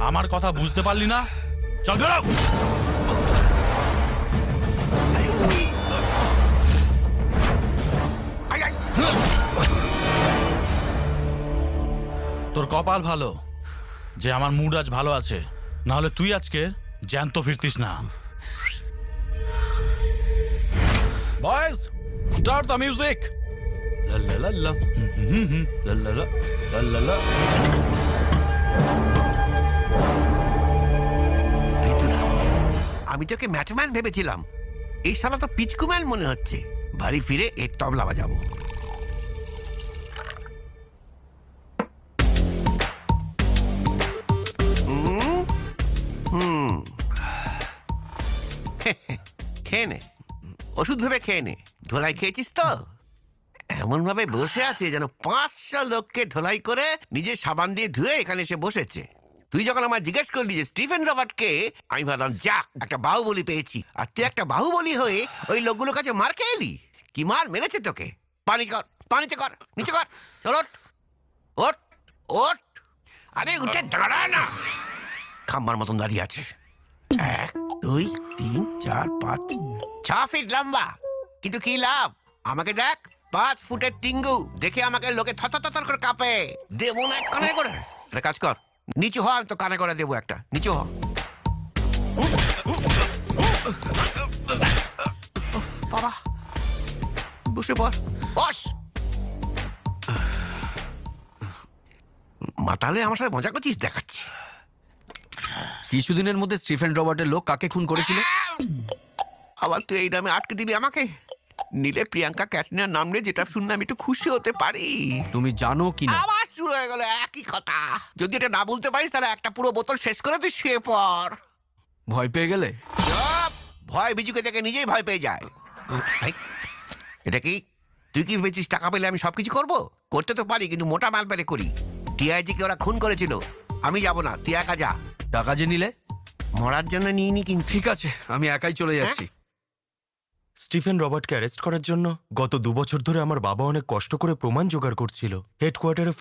আমার কথা বুঝতে পারলি না? চল বেরো। তোর কপাল ভালো যে আমার মুড আজ ভালো আছে, না হলে তুই আজকে জ্যান্ত ফিরতিস না। Boys, start the music. আমি তোকে ম্যাচম্যান ভেবেছিলাম, এই শালা তো পিচকুম্যান মনে হচ্ছে। বাড়ি ফিরে এর তবলা বাজাবো। খেয়ে নে, ওষুধ ভেবে খেয়ে নে। ধোলাই খেয়েছিস তো? এমন ভাবে বসে আছে যেন 500 লোককে ধোলাই করে নিজে সাবান দিয়ে ধুয়ে এখানে এসে বসেছে। তুই যখন আমার জিজ্ঞেস করলি যে স্টিফেন রবার্টকে, আমি ভাবলাম যাক একটা বাহুবলী পেয়েছি। আর তুই একটা বাহুবলী হয়ে ওই লোকগুলোর কাছে মার খেয়ে এলি। কি মার মেরেছে তোকে? পানি কর, পানিতে কর, নিচে কর। চল ওঠ, ওঠ, ওঠ। আরে উঠে দাঁড়া না, খাম্বার মতন দাঁড়িয়ে আছে। 1 2 3 4 5 6 ফিট লম্বা, কিন্তু কি লাভ? আমাকে দেখ, 5 ফুটের টিঙ্গু দেখে আমাকে লোকে থর করে কাঁপে। দেবো না কানে করে। একটা কাজ কর, নিচু হ, আমি তো কানে করে দেবো একটা। নিচু হ। বাবা, বসে পড়, বস। মাতালে আমার সাথে মজা করছিস দেখাচ্ছি। কিছুদিনের মধ্যে স্টিফেন রবার্টের লোক কাকে খুন করেছিল? আবার তুই এই নামে আটকে দিবি আমাকে? নিলে প্রিয়াঙ্কা ক্যাটরিনার নাম নিয়ে যেটা শুনলে আমি একটু খুশি হতে পারি। তুমি জানো কি না? আবার শুরু হয়ে গেল একই কথা। যদি এটা না বলতে পারিস তাহলে একটা পুরো বোতল শেষ করে তুই শুয়ে পড়। ভয় পেয়ে গেলে? ভয় বিজুকে দেখে নিজেই ভয় পেয়ে যায়। এটা কি তুই কি ভেবেছিস টাকা পেলে আমি সবকিছু করবো? করতে তো পারি, কিন্তু মোটা মাল পেলে করি। টিআইজি কে ওরা খুন করেছিল, আমি যাব না, তুই একা যা। টাকা যে নিলে? মরার জন্য নিইনি কিন্তু। ঠিক আছে, আমি একাই চলে যাচ্ছি। স্টিফেন রবার্টকে অ্যারেস্ট করার জন্য গত 2 বছর ধরে আমার বাবা অনেক কষ্ট করে প্রমাণ জোগাড় করছিল। হেডকোয়ার্টারে